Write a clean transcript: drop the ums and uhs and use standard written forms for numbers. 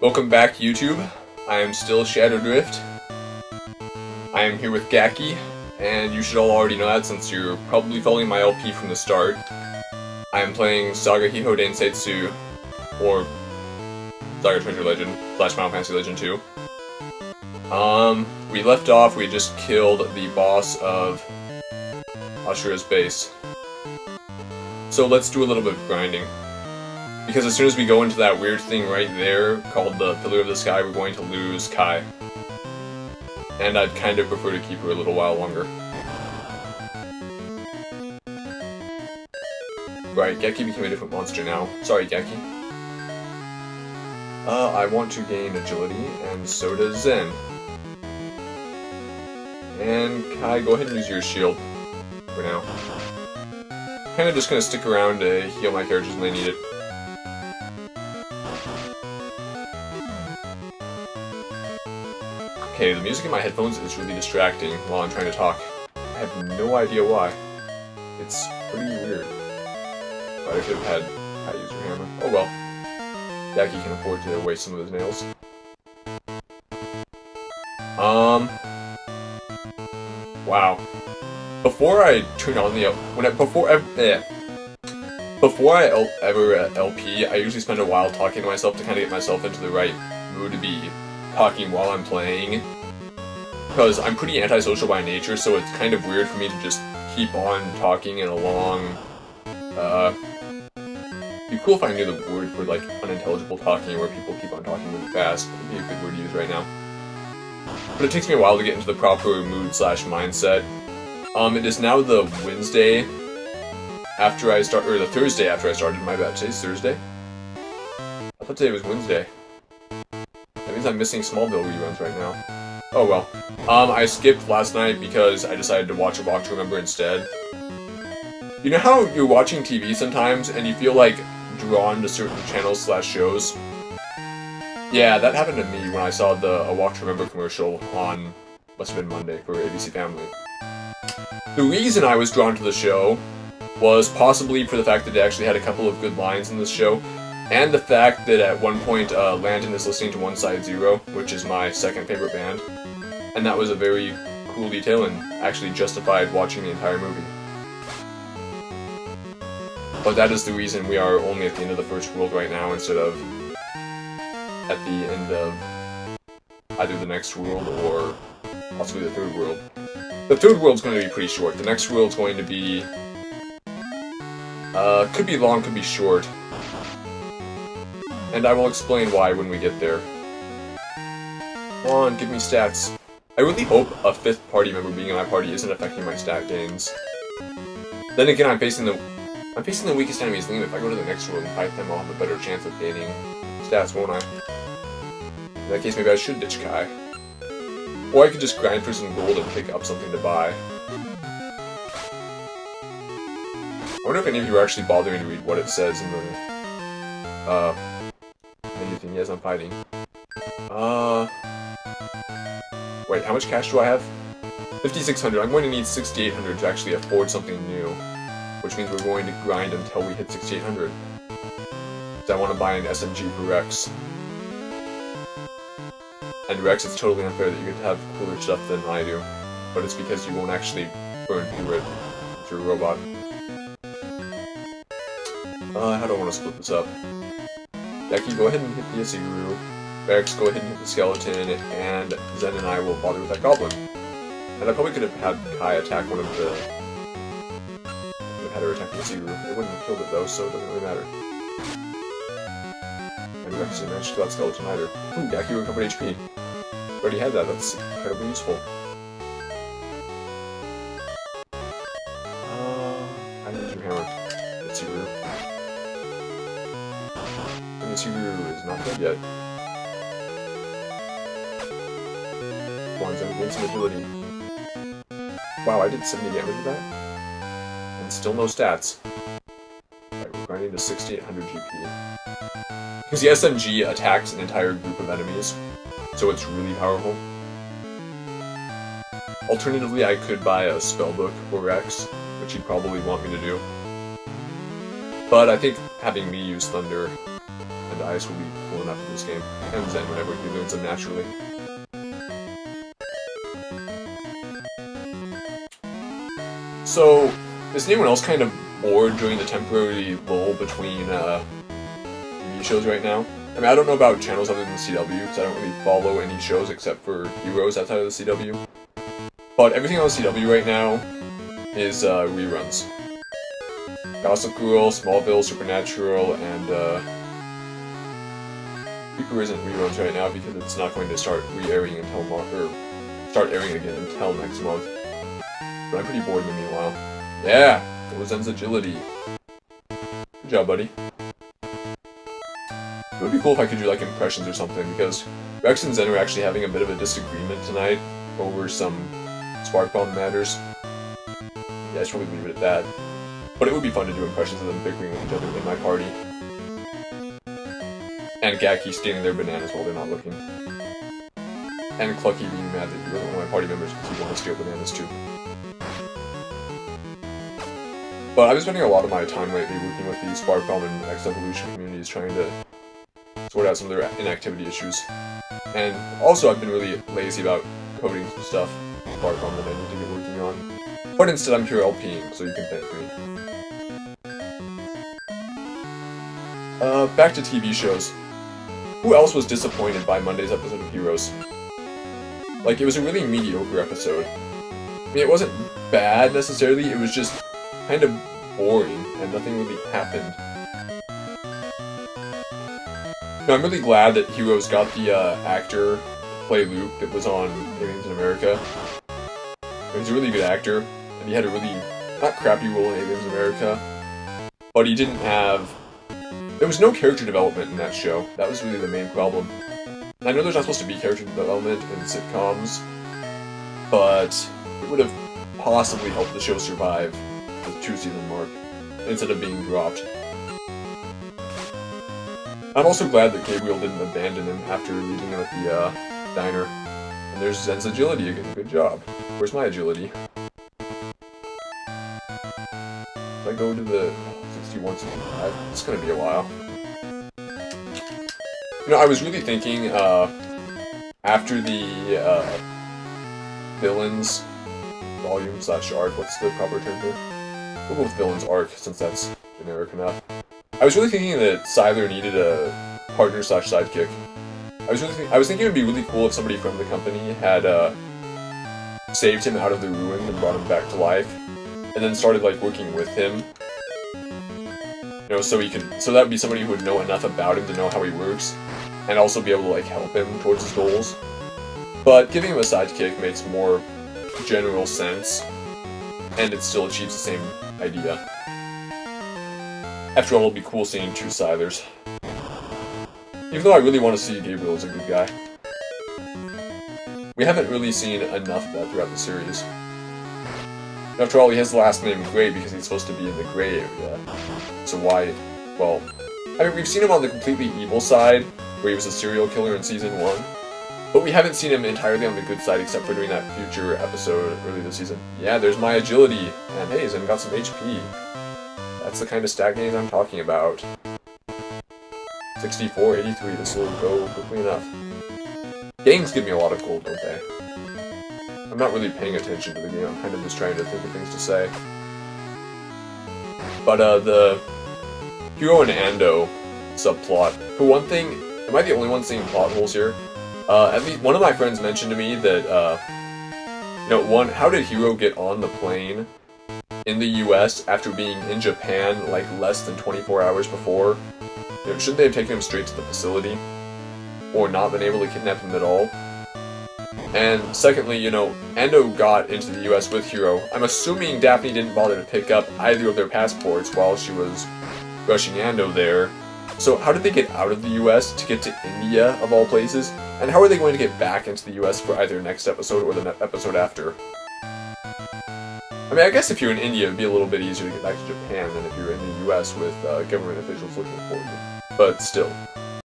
Welcome back, YouTube. I am still Shadow Drift. I am here with Gacky, and you should all already know that since you're probably following my LP from the start. I am playing Saga Hiho Densetsu, or Saga Treasure Legend, / Final Fantasy Legend 2. We left off, we just killed the boss of Ashura's base. So let's do a little bit of grinding. Because as soon as we go into that weird thing right there, called the Pillar of the Sky, we're going to lose Kai. And I'd kind of prefer to keep her a little while longer. Right, Geki became a different monster now. Sorry, Geki. I want to gain agility, and so does Zen. And Kai, go ahead and use your shield for now. Kinda just gonna stick around to heal my characters when they need it. Okay, the music in my headphones is really distracting while I'm trying to talk. I have no idea why. It's pretty weird. But I should have had Kai use her hammer. Oh well. Gaki can afford to waste some of his nails. Wow. Before I turn on the before I ever LP, I usually spend a while talking to myself to kind of get myself into the right mood to be talking while I'm playing. Because I'm pretty antisocial by nature, so it's kind of weird for me to just keep on talking in a long, it'd be cool if I knew the word for, like, unintelligible talking, where people keep on talking really fast. It'd be a good word to use right now. But it takes me a while to get into the proper mood / mindset. It is now the Wednesday after I start, or the Thursday after I started, my bad. Today's Thursday? I thought today was Wednesday. That means I'm missing Smallville reruns right now. Oh well. I skipped last night because I decided to watch A Walk to Remember instead. You know how you're watching TV sometimes and you feel like drawn to certain channels / shows? Yeah, that happened to me when I saw the A Walk to Remember commercial on, must have been Monday, for ABC Family. The reason I was drawn to the show was possibly for the fact that it actually had a couple of good lines in this show, and the fact that at one point Landon is listening to One Side Zero, which is my second favorite band, and that was a very cool detail and actually justified watching the entire movie. But that is the reason we are only at the end of the first world right now instead of at the end of either the next world or possibly the third world. The third world's going to be pretty short. The next world's going to be could be long, could be short. And I will explain why when we get there. Come on, give me stats. I really hope a 5th party member being in my party isn't affecting my stat gains. Then again, I'm facing the weakest enemies. If I go to the next world and fight them, I'll have a better chance of gaining stats, won't I? In that case, maybe I should ditch Kai. Or I could just grind for some gold and pick up something to buy. I wonder if any of you are actually bothering to read what it says in the anything. Yes, I'm fighting. Wait, how much cash do I have? 5,600. I'm going to need 6,800 to actually afford something new. Which means we're going to grind until we hit 6,800. So I want to buy an SMG for Rex. And Rex, it's totally unfair that you get to have cooler stuff than I do. But it's because you won't actually burn through it with your robot. How do I want to split this up? Becky, go ahead and hit the Isiguru. Rex, go ahead and hit the skeleton, and Zen and I will bother with that goblin. And I probably could have had Kai attack one of the... had her attack the Isiguru. It wouldn't have killed it though, so it doesn't really matter. And Rex didn't manage to kill that skeleton either. Ooh, Gaki recovered HP. Already had that, that's incredibly useful. I need your hammer. Isiguru. And Isiguru is not dead yet. Come on, Zen, gain some agility. Wow, I did 70 damage with that? And still no stats. Alright, we're grinding to 6,800 GP. Because the SMG attacks an entire group of enemies, so it's really powerful. Alternatively, I could buy a spellbook for Rex, which he'd probably want me to do. But I think having me use Thunder and Ice will be cool enough in this game. And Zen whenever he learns them naturally. So, is anyone else kind of bored during the temporary lull between TV shows right now? I mean, I don't know about channels other than the CW, because I don't really follow any shows except for Heroes outside of the CW. But everything on the CW right now is reruns. Gossip Girl, Smallville, Supernatural, and Reaper isn't reruns right now because it's not going to start re-airing until start airing again until next month. But I'm pretty bored in the meanwhile. Yeah, it was Zen's agility. Good job, buddy. It would be cool if I could do like impressions or something, because Rex and Zen are actually having a bit of a disagreement tonight over some Spark Bomb matters. Yeah, I should probably leave it at that. But it would be fun to do impressions of them bickering with each other in my party. And Gaki stealing their bananas while they're not looking. And Clucky being mad that he wasn't one of my party members because he wanted to steal bananas too. But I've been spending a lot of my time lately working with the Spark Bomb and X Evolution communities trying to sort out some of their inactivity issues. And also I've been really lazy about coding some stuff in Spark Bomb that I need to get working on. But instead I'm here LPing, so you can thank me. Back to TV shows. Who else was disappointed by Monday's episode of Heroes? Like, it was a really mediocre episode. I mean, it wasn't bad necessarily, it was just kind of boring, and nothing really happened. No, I'm really glad that Heroes got the actor to play Luke that was on Aliens in America. He's a really good actor, and he had a really, not crappy role in Aliens in America, but he didn't have... There was no character development in that show. That was really the main problem. I know there's not supposed to be character development in sitcoms, but it would have possibly helped the show survive the 2-season mark, instead of being dropped. I'm also glad that Gabriel didn't abandon him after leaving him at the diner. And there's Zen's agility again. Good job. Where's my agility? If I go to the 61, 65, it's gonna be a while. You know, I was really thinking, after the villains volume/arc, what's the proper term here? We'll go with villains arc, since that's generic enough. I was really thinking that Sylar needed a partner/sidekick. I was thinking it would be really cool if somebody from the company had saved him out of the ruin and brought him back to life, and then started like working with him. You know, so that would be somebody who would know enough about him to know how he works, and also be able to like help him towards his goals. But giving him a sidekick makes more general sense, and it still achieves the same idea. After all, it'll be cool seeing two Sylars. Even though I really want to see Gabriel as a good guy. We haven't really seen enough of that throughout the series. After all, he has the last name Gray because he's supposed to be in the gray area. So why... well... I mean, we've seen him on the completely evil side, where he was a serial killer in Season 1. But we haven't seen him entirely on the good side except for doing that future episode early this season. Yeah, there's my agility! And hey, Zen got some HP. That's the kind of stat gains I'm talking about. 64, 83, this will go quickly enough. Games give me a lot of gold, don't they? I'm not really paying attention to the game, I'm kind of just trying to think of things to say. But, the Hero and Ando subplot. For one thing, am I the only one seeing plot holes here? At least one of my friends mentioned to me that, you know, how did Hero get on the plane in the US after being in Japan, like, less than 24 hours before? You know, shouldn't they have taken him straight to the facility? Or not been able to kidnap him at all? And secondly, you know, Ando got into the US with Hero. I'm assuming Daphne didn't bother to pick up either of their passports while she was rushing Ando there. So how did they get out of the US to get to India, of all places? And how are they going to get back into the US for either next episode or the episode after? I mean, I guess if you're in India, it'd be a little bit easier to get back to Japan than if you're in the US with government officials looking for you. But still.